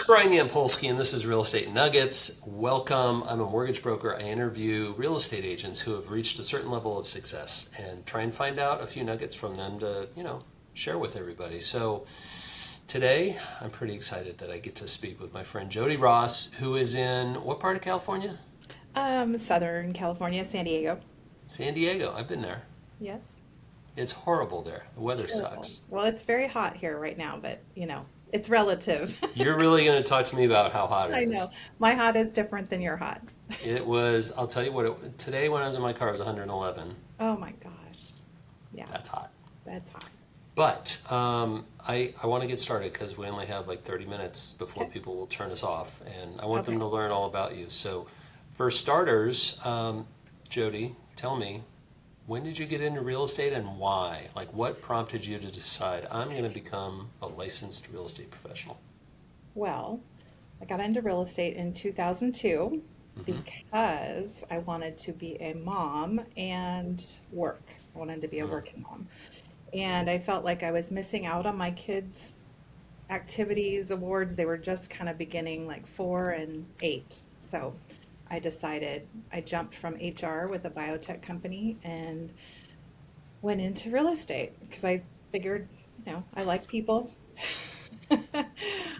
I'm Brian Yampolsky, and this is Real Estate Nuggets. Welcome. I'm a mortgage broker. I interview real estate agents who have reached a certain level of success and try and find out a few nuggets from them to, share with everybody. So today, I'm pretty excited that I get to speak with my friend Jodi Ross, who is in what part of California? Southern California, San Diego. San Diego. I've been there. Yes. It's horrible there. The weather Terrible. sucks. Well, it's very hot here right now, but it's relative. You're really going to talk to me about how hot it I is. know. My hot is different than your hot. It was, I'll tell you what, today when I was in my car, it was 111. Oh my gosh. Yeah, That's hot. that's hot. But I want to get started because we only have like 30 minutes before Okay. people will turn us off. And I want them Okay. to learn all about you. So, for starters, Jodi, tell me, when did you get into real estate and why? Like, what prompted you to decide I'm going to become a licensed real estate professional? Well, I got into real estate in 2002 Hmm. because I wanted to be a mom and work. I wanted to be a Mm. working mom. And I felt like I was missing out on my kids' activities, awards. They were just kind of beginning like 4 and 8. So I decided I jumped from HR with a biotech company and went into real estate because I figured, I like people.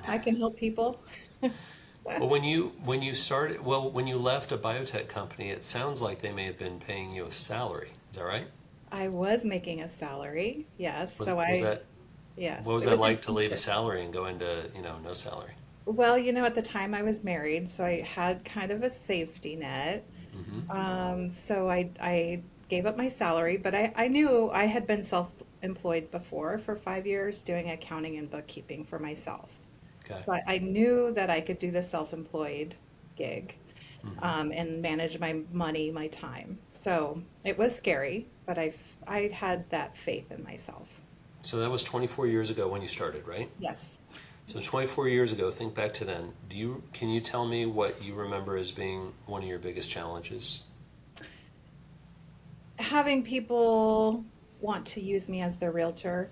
I can help people. Well, when you left a biotech company, it sounds like they may have been paying you a salary. Is that right? I was making a salary, yes. Was So was that yes, what was it that was like to leave a intensive. salary and go into, no salary? Well, at the time I was married, so I had kind of a safety net. Hmm. So I gave up my salary, but I knew I had been self-employed before for 5 years doing accounting and bookkeeping for myself. Okay. So I knew that I could do the self-employed gig Hmm. and manage my money, my time. So it was scary, but I had that faith in myself. So that was 24 years ago when you started, right? Yes. So 24 years ago, think back to then. Can you tell me what you remember as being one of your biggest challenges? Having people want to use me as their realtor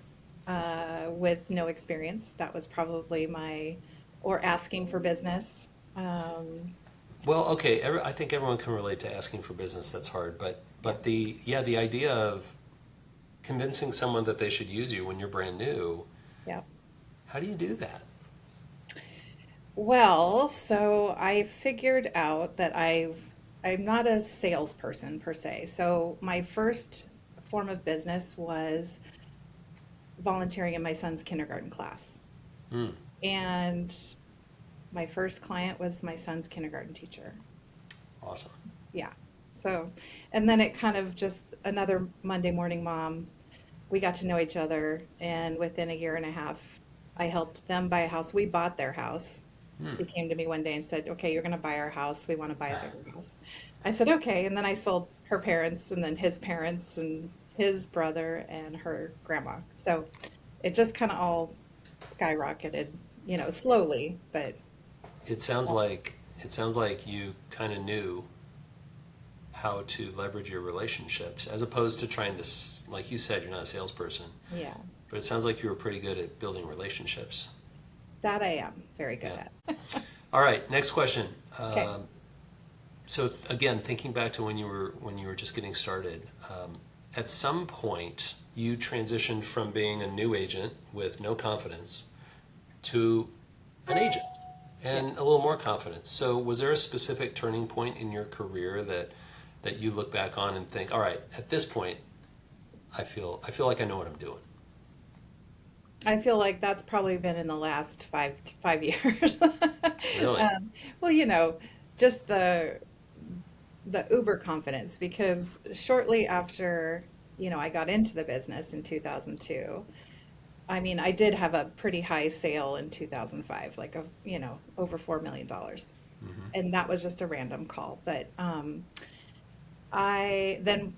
with no experience, that was probably or asking for business. Um, Well, okay, I think everyone can relate to asking for business. That's hard, but yeah, the idea of convincing someone that they should use you when you're brand new, yeah. how do you do that? Well, so I figured out that I'm not a salesperson per se. So my first form of business was volunteering in my son's kindergarten class. Hmm. And my first client was my son's kindergarten teacher. Awesome. Yeah. So, and then it kind of just another Monday morning mom. We got to know each other, and within a year and a half, I helped them buy a house. We bought their house. Hmm. She came to me one day and said, "Okay, you're going to buy our house. We want to buy a bigger house." I said, "Okay." And then I sold her parents, and then his parents, and his brother, and her grandma. So it just kind of all skyrocketed, slowly, but It sounds like you kind of knew how to leverage your relationships as opposed to trying to, like you said, you're not a salesperson, yeah, but it sounds like you were pretty good at building relationships. that I am very good Yeah. at. All right, next question. Okay. So again, thinking back to when you were just getting started, at some point you transitioned from being a new agent with no confidence to an agent Yeah. and a little more confidence. So was there a specific turning point in your career that you look back on and think, all right, at this point, I feel like I know what I'm doing. I feel like that's probably been in the last 5 years. Really? Well, just the uber confidence because shortly after, I got into the business in 2002. I mean, I did have a pretty high sale in 2005, like over $4 million. Hmm. And that was just a random call. But I then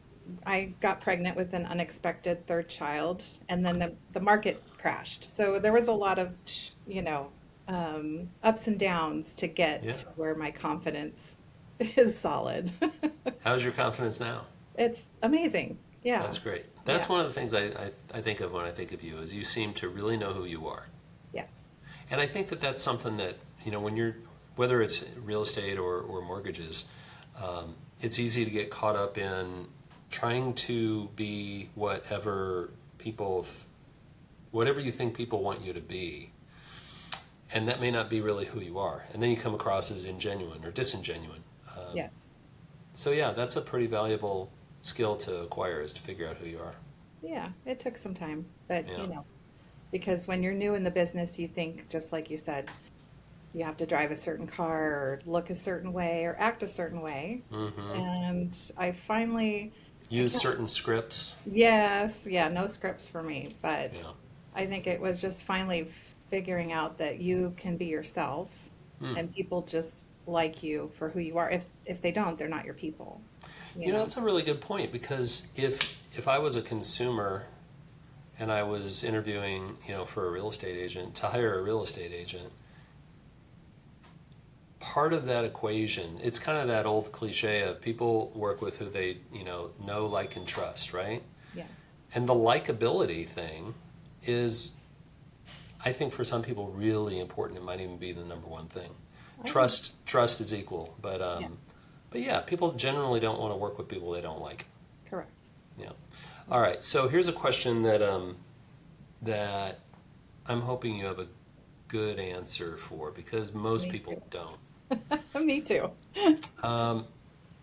I got pregnant with an unexpected third child, and then the market crashed. So there was a lot of, ups and downs to get Yeah. to where my confidence is solid. How's your confidence now? It's amazing. Yeah. That's great. Yeah. That's one of the things I think of when I think of you is you seem to really know who you are. Yes. And I think that that's something that, when you're, whether it's real estate or mortgages, it's easy to get caught up in trying to be whatever you think people want you to be. And that may not be really who you are. And then you come across as ingenuine or disingenuine. Yes. So yeah, that's a pretty valuable skill to acquire, is to figure out who you are. Yeah, it took some time, but Yeah. because when you're new in the business, you think, just like you said, you have to drive a certain car or look a certain way or act a certain way. Hmm. And I Use can't, certain scripts. yes, yeah, no scripts for me, but Yeah. I think it was just finally figuring out that you can be yourself Hmm. and people just like you for who you are. If they don't, they're not your people, you know? That's a really good point, because if I was a consumer and I was interviewing, for a real estate agent, to hire a real estate agent, part of that equation, it's kind of that old cliche of people work with who they, know, like, and trust, right? Yes. And the likability thing is, I think, for some people, really important. It might even be the number one thing. I think, Trust is equal, but yeah, yeah, people generally don't want to work with people they don't like. correct. Yeah. All right. So here's a question that I'm hoping you have a good answer for, because most Me people don't. too. Me too.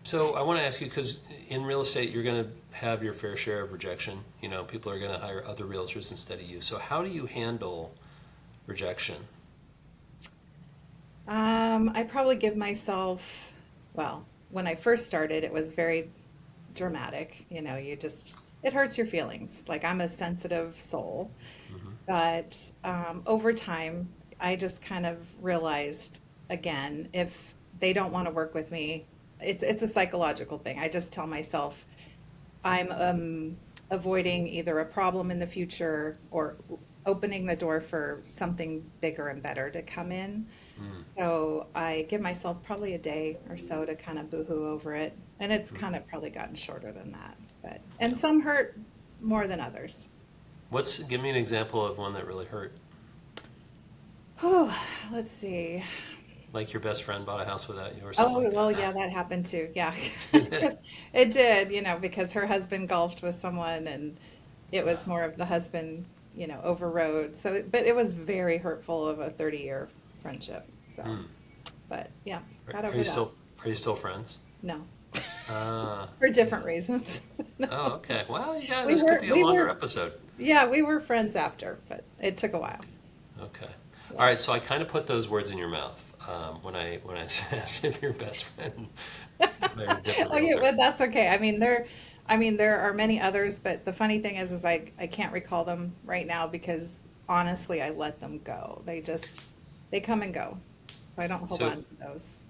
So I want to ask you, because in real estate, you're going to have your fair share of rejection. People are going to hire other realtors instead of you. So how do you handle rejection? I probably give myself, well, when I first started, it was very dramatic. It hurts your feelings. Like, I'm a sensitive soul. Hmm. But over time, I just kind of realized, again, if they don't want to work with me, it's a psychological thing. I just tell myself I'm avoiding either a problem in the future or opening the door for something bigger and better to come in. Mm. So I give myself probably a day or so to kind of boohoo over it, and it's kind of probably gotten shorter than that. And Yeah. some hurt more than others. Give me an example of one that really hurt. Oh, let's see. Like your best friend bought a house without you or something Oh, like well, that. yeah, that happened too. Yeah, because it did, because her husband golfed with someone and it was more of the husband, overrode. So, but it was very hurtful of a 30-year friendship. So, Mm. but yeah, Are, got are over you that. still friends? No, for Yeah. different reasons. Oh, okay. Well, yeah, We this could were, be a we longer were, episode. yeah, we were friends after, but it took a while. Okay. All Yeah. right. So I kind of put those words in your mouth when I asked if your best friend hired a different Oh yeah, realtor. well, that's okay. I mean, there are many others, but the funny thing is I can't recall them right now because honestly, I let them go. They come and go. So I don't hold So on to those.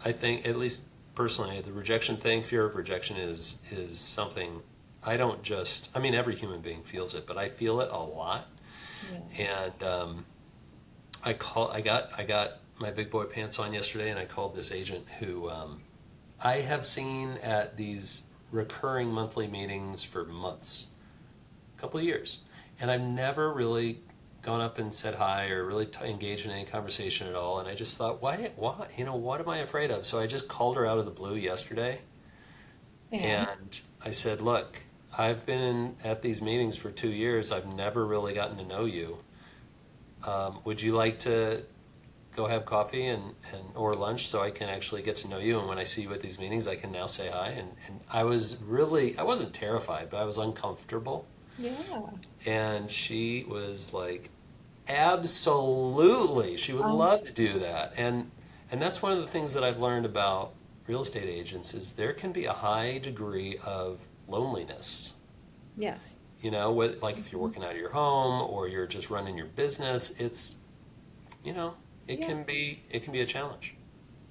I think, at least personally, the rejection thing, fear of rejection is something I don't just. I mean, every human being feels it, but I feel it a lot. Yeah. And I got my big boy pants on yesterday, and I called this agent who I have seen at these recurring monthly meetings for months, a couple of years, and I've never really gone up and said hi or really engaged in any conversation at all. And I just thought, what am I afraid of? So I just called her out of the blue yesterday, And and I said, look, I've been at these meetings for 2 years. I've never really gotten to know you. Would you like to go have coffee and or lunch so I can actually get to know you? And when I see you at these meetings, I can now say hi. And I wasn't terrified, but I was uncomfortable. yeah. And she was like, absolutely, she would Um, love to do that. And that's one of the things that I've learned about real estate agents, is there can be a high degree of loneliness. yes. Like if you're working out of your home or you're just running your business, you know, Yeah, it can be a challenge.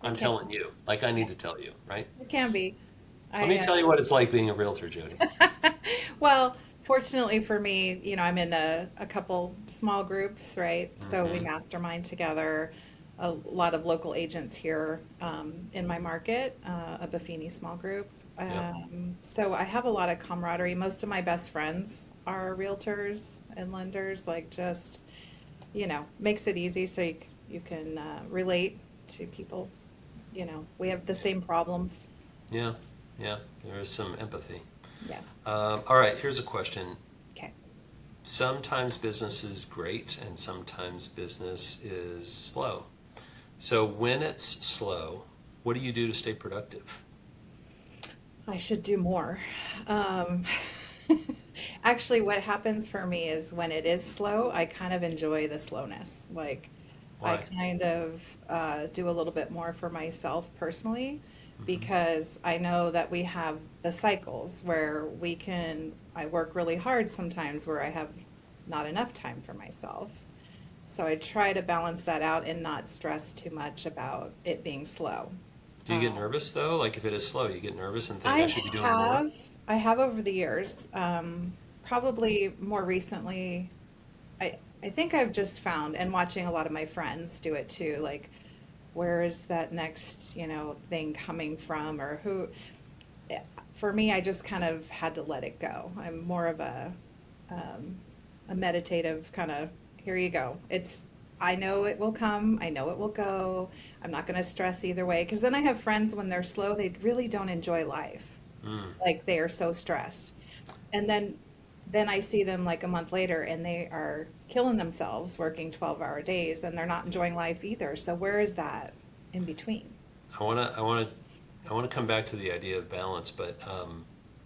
it I'm can. telling you, like I Yeah, need to tell you, right? it can be. Let me I tell you what it's like being a realtor, Jody. Well, fortunately for me, I'm in a couple small groups, right? So we Hmm. mastermind together. A lot of local agents here in my market, a Buffini small group. Yep. So I have a lot of camaraderie. Most of my best friends are realtors and lenders, like just, makes it easy. So you can relate to people. You know, we have the same problems. Yeah, yeah, there is some empathy. Yes. All right, here's a question. Okay. Sometimes business is great and sometimes business is slow. So when it's slow, what do you do to stay productive? I should do more. Um, Actually, what happens for me is when it is slow, I kind of enjoy the slowness. Like, I Why? kind of do a little bit more for myself personally Hmm. because I know that we have the cycles where I work really hard sometimes where I have not enough time for myself. So I try to balance that out and not stress too much about it being slow. Do you get Um, nervous though? Like if it is slow, you get nervous and think I I should be doing more? have, I have over the years, probably more recently, I think I've just found, and watching a lot of my friends do it too, like, where is that next, thing coming from, or who, for me, I just kind of had to let it go. I'm more of um, a meditative kind of, here you go. I know it will come, I know it will go. I'm not going to stress either way. Because then I have friends when they're slow, they really don't enjoy life. Mm. Like they are so stressed. And then I see them like a month later and they are killing themselves working 12-hour days and they're not enjoying life either. So where is that in between? I wanna come back to the idea of balance, but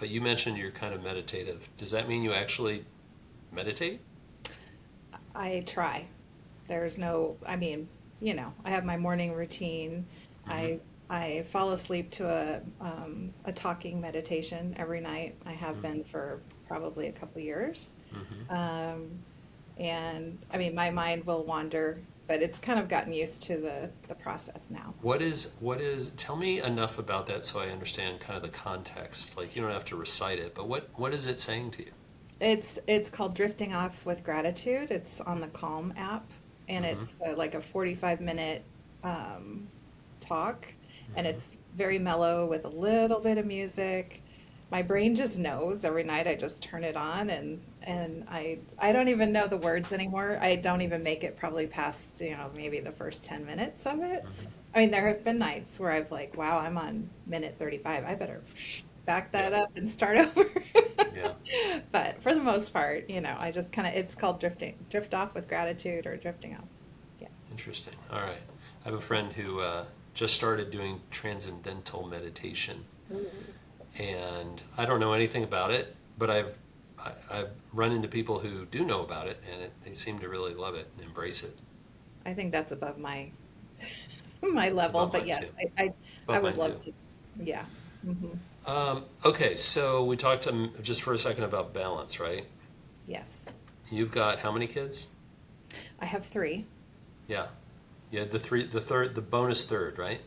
you mentioned you're kind of meditative. Does that mean you actually meditate? I try. There's no, I mean, I have my morning routine. Hmm. I fall asleep to a talking meditation every night. I have been for probably a couple years. Hmm. Um, and I mean, my mind will wander, but it's kind of gotten used to the process now. Tell me enough about that so I understand kind of the context. Like you don't have to recite it, but what is it saying to you? It's called Drifting Off with Gratitude. It's on the Calm app, and Hmm. it's like a 45-minute um, talk, and Hmm. it's very mellow with a little bit of music. My brain just knows every night. I just turn it on, and I don't even know the words anymore. I don't even make it probably past maybe the first 10 minutes of it. Hmm. I mean, there have been nights where I've like, wow, I'm on minute 35. I better back Yeah, that up and start over. yeah. But for the most part, I just kind of, it's called drift off with gratitude or drifting off. Yeah. Interesting. All right. I have a friend who just started doing transcendental meditation, Ooh. and I don't know anything about it, but I've run into people who do know about it, and they seem to really love it and embrace it. I think that's above my It's level, above but mine yes, too. It's I above would mine love too. to. Yeah. Hmm. Okay, so we talked just for a second about balance, right? Yes. You've got how many kids? I have three. Yeah, you had the third, the bonus third, right?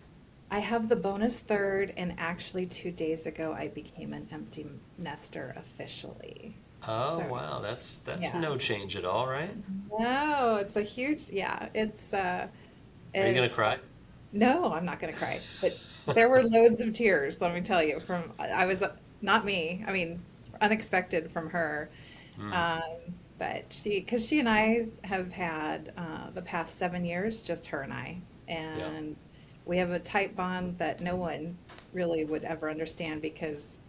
I have the bonus third, and actually 2 days ago I became an empty nester officially. Oh So wow, that's yeah. no change at all, right? No, it's a huge, yeah, Are you gonna it's cry? no, I'm not going to cry. But there were loads of tears, let me tell you, from I was not me. I mean, unexpected from her. Mm, Um, but because she and I have had the past 7 years, just her and I, yeah. and we have a tight bond that no one really would ever understand because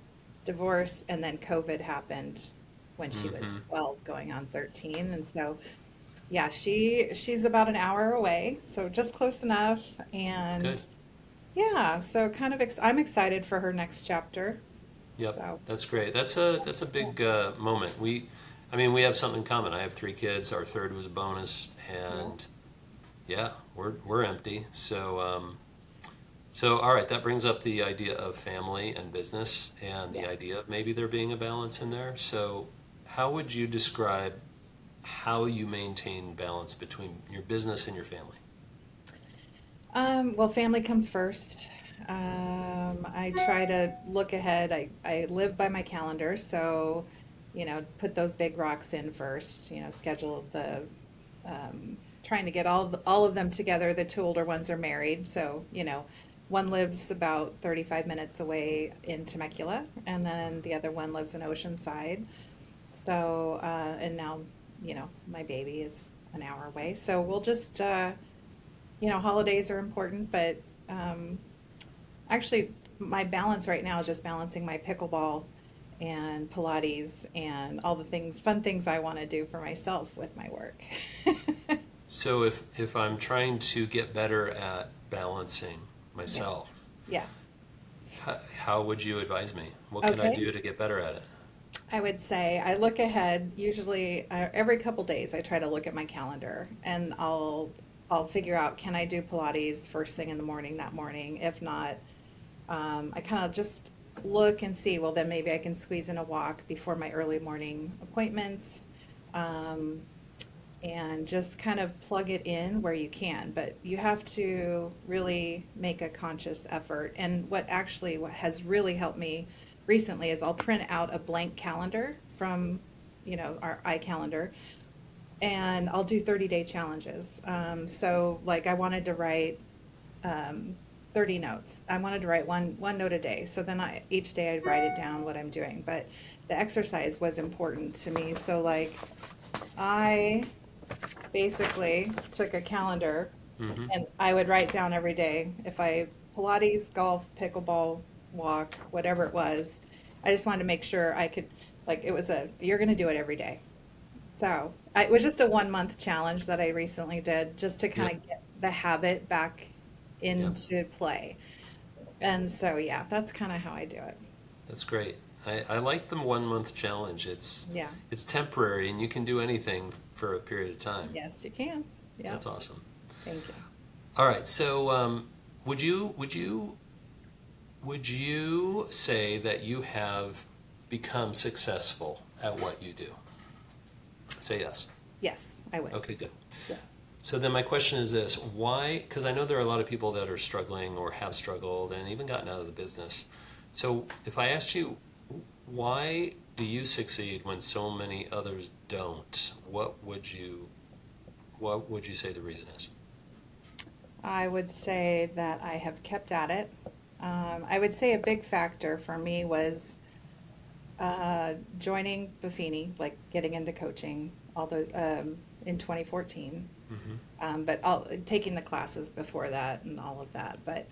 divorce and then COVID happened when she was Mm-hmm. 12 going on 13. And so yeah, she's about an hour away, so just close enough. Good. And yeah, so kind of I'm excited for her next chapter. Yep, So that's great. That's a yeah, big moment. I mean, we have something in common. I have three kids. Our third was a bonus, yeah, and yeah, we're empty. So all right, that brings up the idea of family and business, and the yes. idea of maybe there being a balance in there. So, how would you describe how you maintain balance between your business and your family? Well, family comes first. I try to look ahead. I live by my calendar, so put those big rocks in first. Schedule trying to get all of them together. The two older ones are married, so one lives about 35 minutes away in Temecula, and then the other one lives in Oceanside. So, and now my baby is an hour away. So we'll just holidays are important, but um, actually, my balance right now is just balancing my pickleball and Pilates and all the things, fun things I want to do for myself with my work. So if I'm trying to get better at balancing Yeah. myself, Yes. how would you advise me? What can I Okay. do to get better at it? I would say I look ahead. Usually, every couple days, I try to look at my calendar and I'll figure out, can I do Pilates first thing in the morning that morning? If not, I kind of just look and see. Well, then maybe I can squeeze in a walk before my early morning appointments, um, and just kind of plug it in where you can. But you have to really make a conscious effort. And what has really helped me recently is I'll print out a blank calendar from, our iCalendar, and I'll do 30-day challenges. So like I wanted to write 30 notes. I wanted to write one note a day. So then each day I'd write it down what I'm doing. But the exercise was important to me. So like I basically took a calendar Hmm. and I would write down every day if I Pilates, golf, pickleball, walk, whatever it was. I just wanted to make sure I could, like, you're going to do it every day. So it was just a 1 month challenge that I recently did just to kind Yep. of get the habit back Yep. into play. And so, yeah, that's kind of how I do it. That's great. I like the 1 month challenge. Yeah. It's temporary and you can do anything for a period of time. Yes, you can. Yeah. That's awesome. Thank you. All right. So would you say that you have become successful at what you do? Say yes. Yes, I would. Okay, good. Yes. So then my question is this, why, because I know there are a lot of people that are struggling or have struggled and even gotten out of the business. So if I asked you, why do you succeed when so many others don't? What would you say the reason is? I would say that I have kept at it. I would say a big factor for me was joining Buffini, like getting into coaching, in 2014. Hmm. But taking the classes before that and all of that. But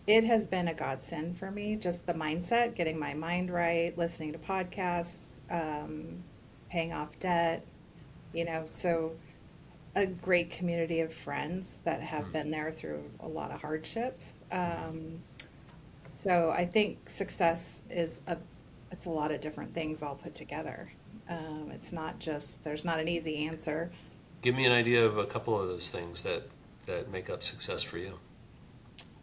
it has been a godsend for me, just the mindset, getting my mind right, listening to podcasts, paying off debt, so a great community of friends that have been there through a lot of hardships. So I think success it's a lot of different things all put together. It's not just, there's not an easy answer. Give me an idea of a couple of those things that make up success for you.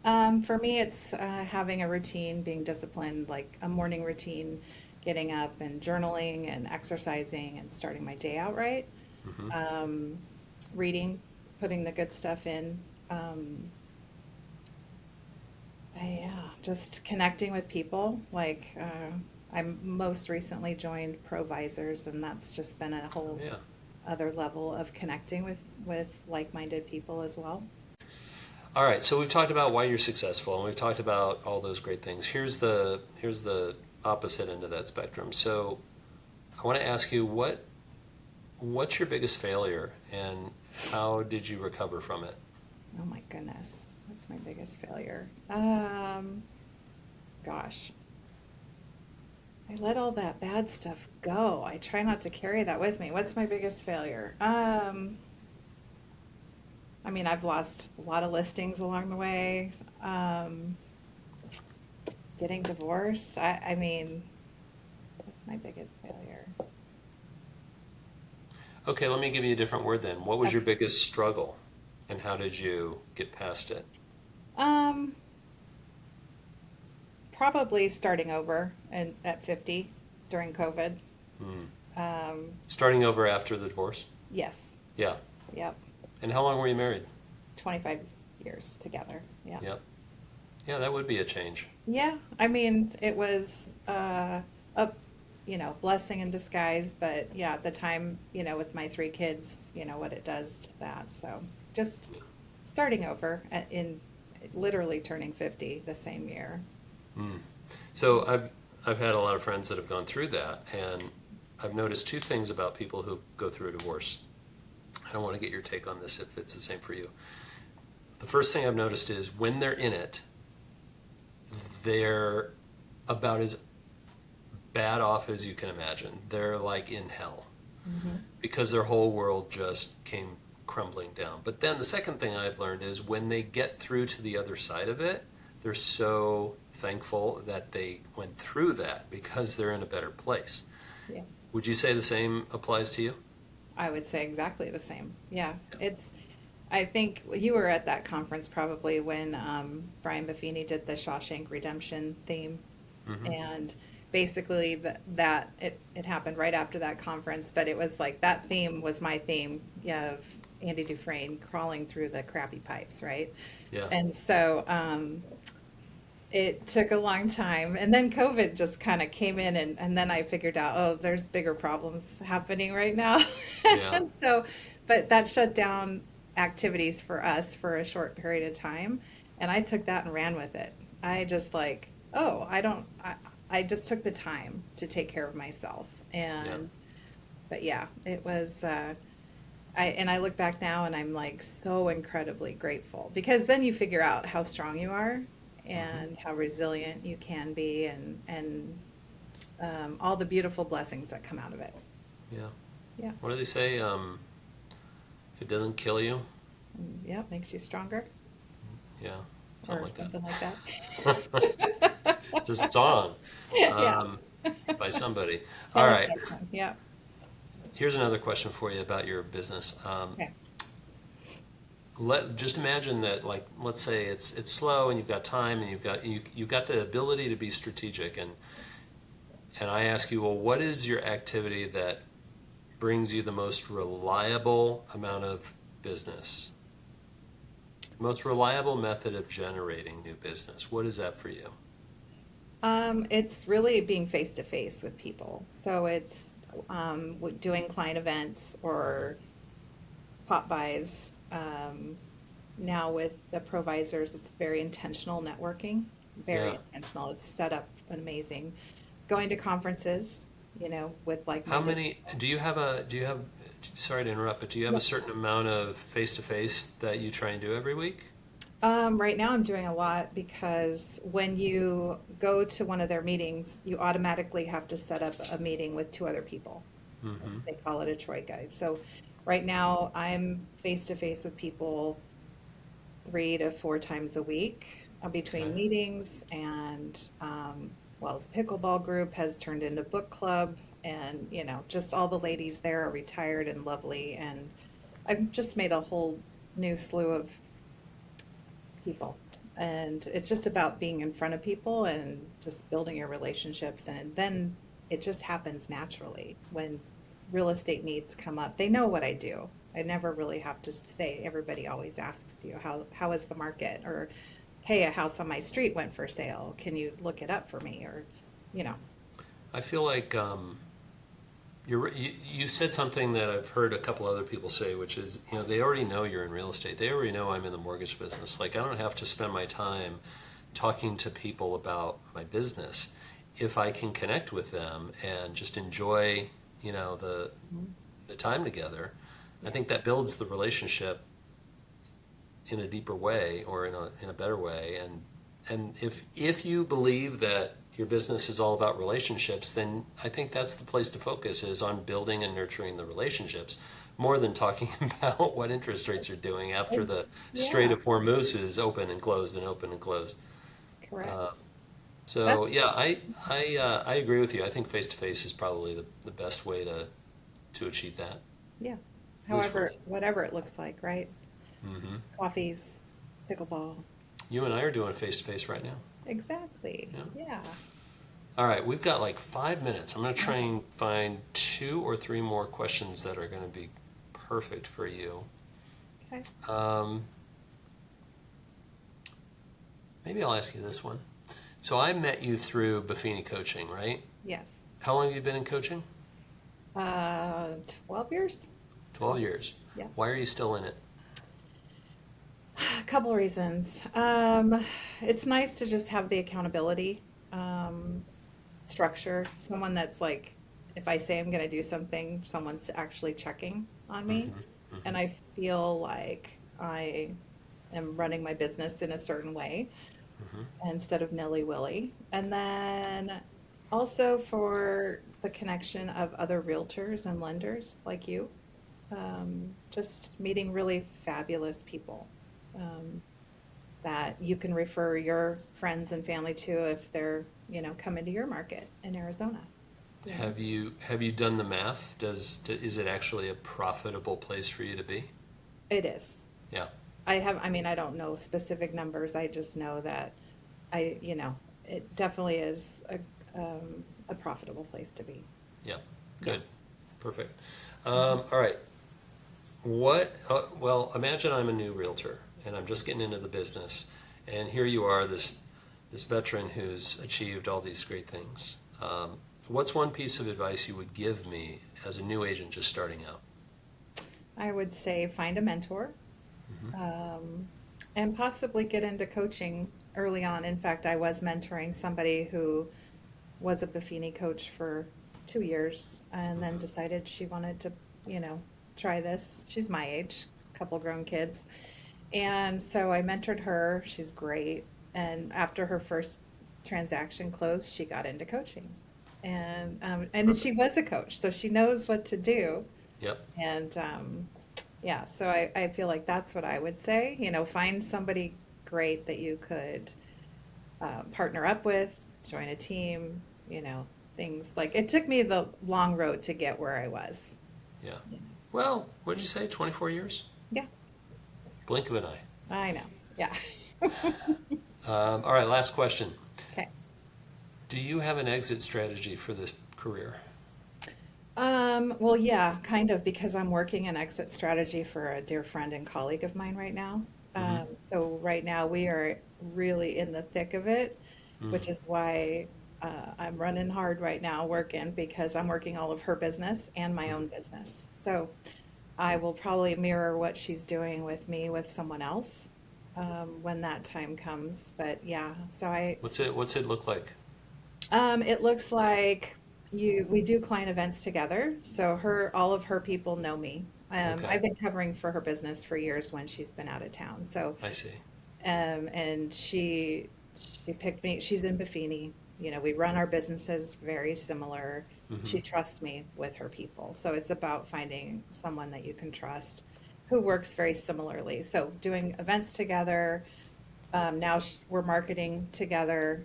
For me, it's having a routine, being disciplined, like a morning routine, getting up and journaling and exercising and starting my day out right. Hmm. Um, Reading, putting the good stuff in. Um, yeah, just connecting with people. Like I'm most recently joined Provisors, and that's just been a whole Yeah. other level of connecting with like-minded people as well. All right, so we've talked about why you're successful, and we've talked about all those great things. Here's the opposite end of that spectrum. So I want to ask you what's your biggest failure, and how did you recover from it? Oh my goodness, that's my biggest failure. Gosh, I let all that bad stuff go. I try not to carry that with me. What's my biggest failure? I mean, I've lost a lot of listings along the way. Um, Getting divorced. I mean, that's my biggest failure. Okay, let me give you a different word then. What was your Okay. biggest struggle, and how did you get past it? Um, Probably starting over and at 50 during COVID. Hmm. Um, Starting over after the divorce? yes. Yeah. Yep. And how long were you married? 25 years together. Yeah. Yep. Yeah, that would be a change. Yeah. I mean, it was a blessing in disguise, but yeah, at the time, with my three kids, what it does to that. So just Yeah. starting over in literally turning 50 the same year. Hmm. So I've had a lot of friends that have gone through that, and I've noticed two things about people who go through a divorce. I don't want to get your take on this if it's the same for you. The first thing I've noticed is when they're in it, they're about as bad off as you can imagine. They're like in hell because their whole world just came crumbling down. But then the second thing I've learned is when they get through to the other side of it, they're so thankful that they went through that because they're in a better place. Yeah. Would you say the same applies to you? I would say exactly the same. Yeah. Yeah. I think you were at that conference probably when Brian Buffini did the Shawshank Redemption theme. And basically it happened right after that conference, but it was like that theme was my theme, yeah, of Andy Dufresne crawling through the crappy pipes, right? Yeah. And so it took a long time. And then COVID just kind of came in, and then I figured out, oh, there's bigger problems happening right now. Yeah. And so, but that shut down activities for us for a short period of time. And I took that and ran with it. I just like, oh, I just took the time to take care of myself. And, but yeah, it was, I look back now and I'm like so incredibly grateful, because then you figure out how strong you are and how resilient you can be, and all the beautiful blessings that come out of it. Yeah. Yeah. What do they say? If it doesn't kill you, Yeah, makes you stronger, yeah, or something like something like that. that. It's a song Yeah. by somebody. I All like right. that one. Yeah. Here's another question for you about your business. Okay. Just imagine that, like, let's say it's slow and you've got time and you've got the ability to be strategic, and I ask you, well, what is your activity that brings you the most reliable amount of business? Most reliable method of generating new business. What is that for you? It's really being face to face with people. So it's doing client events or pop buys. Now with the provisors, it's very intentional networking, very Yeah. intentional. It's set up amazing. Going to conferences, with like How many do you have, sorry to interrupt, but do you have a certain amount of face-to-face that you try and do every week? Right now I'm doing a lot, because when you go to one of their meetings, you automatically have to set up a meeting with two other people. Mm-hmm. They call it a Troy guide. So right now I'm face to face with people 3 to 4 times a week between Okay. meetings, and well, the pickleball group has turned into book club, and just all the ladies there are retired and lovely, and I've just made a whole new slew of people. And it's just about being in front of people and just building your relationships, and then it just happens naturally when real estate needs come up. They know what I do. I never really have to say. Everybody always asks you, how is the market, or hey, a house on my street went for sale, can you look it up for me, or you know I feel like you said something that I've heard a couple other people say, which is, they already know you're in real estate. They already know I'm in the mortgage business. Like, I don't have to spend my time talking to people about my business if I can connect with them and just enjoy, the time together. I think that builds the relationship in a deeper way, or in a better way. And if you believe that your business is all about relationships, then I think that's the place to focus, is on building and nurturing the relationships, more than talking about what interest rates are doing after the Strait yeah, of Hormuz is open and closed and open and closed. correct. So That's yeah, I agree with you. I think face to face is probably the best way to achieve that. Yeah, At least for however, me. whatever it looks like, right? Hmm. Coffees, pickleball. You and I are doing face to face right now. Exactly. Yeah. Yeah. All right, we've got like 5 minutes. I'm going to try and find 2 or 3 more questions that are going to be perfect for you. Okay. Maybe I'll ask you this one. So I met you through Buffini Coaching, right? Yes. How long have you been in coaching? 12 years. 12 years. Yeah. Why are you still in it? A couple of reasons. It's nice to just have the accountability, structure. Someone that's like, if I say I'm going to do something, someone's actually checking on me. and I feel like I am running my business in a certain way instead of nilly-willy. And then also for the connection of other realtors and lenders like you, just meeting really fabulous people um, that you can refer your friends and family to if they're, coming to your market in Arizona. You know, Have you done the math? Is it actually a profitable place for you to be? it is. Yeah. I mean, I don't know specific numbers. I just know that it definitely is a profitable place to be. Yeah. Yeah. Good. Perfect. All right. Well, imagine I'm a new realtor and I'm just getting into the business, and here you are, this veteran who's achieved all these great things. What's one piece of advice you would give me as a new agent just starting out? I would say find a mentor, um, and possibly get into coaching early on. In fact, I was mentoring somebody who was a Buffini coach for 2 years and then decided she wanted to, you know, try this. She's my age, a couple grown kids. And so I mentored her. She's great. And after her first transaction closed, she got into coaching. And she Perfect. was a coach, so she knows what to do. Yep. And yeah, so I feel like that's what I would say. Find somebody great that you could partner up with, join a team, things like it took me the long road to get where I was. Yeah. Well, what did you say? 24 years? Yeah, Blink of an eye. I know. Yeah. All right, last question. Okay. Do you have an exit strategy for this career? Well, yeah, kind of, because I'm working an exit strategy for a dear friend and colleague of mine right now. Mm-hmm. So right now we are really in the thick of it, which is why I'm running hard right now working, because I'm working all of her business and my own business. So I will probably mirror what she's doing with me with someone else when that time comes. But yeah, so What's it look like? it looks like we do client events together. So all of her people know me. Okay. I've been covering for her business for years when she's been out of town. So, I see. and she picked me. She's in Buffini. We run our businesses very similar. Mm-hmm. She trusts me with her people. So it's about finding someone that you can trust who works very similarly. So doing events together. Now we're marketing together,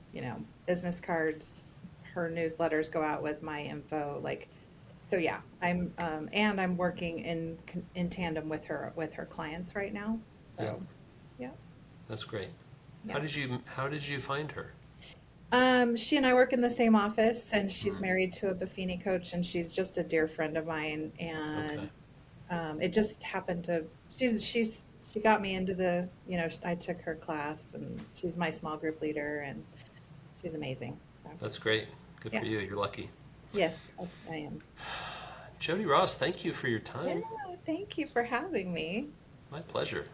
business cards, her newsletters go out with my info. So yeah, and I'm working in tandem with her clients right now. Yeah, So, yeah, that's great. yeah. How did you find her? She and I work in the same office, and she's Mm. married to a Buffini coach, and she's just a dear friend of mine. Okay. And it just happened to she got me into I took her class, and she's my small group leader, and she's amazing. So That's great. Good yeah, for you. You're lucky. yes, I am. Jodi Ross, thank you for your Yeah, time. thank you for having me. My pleasure.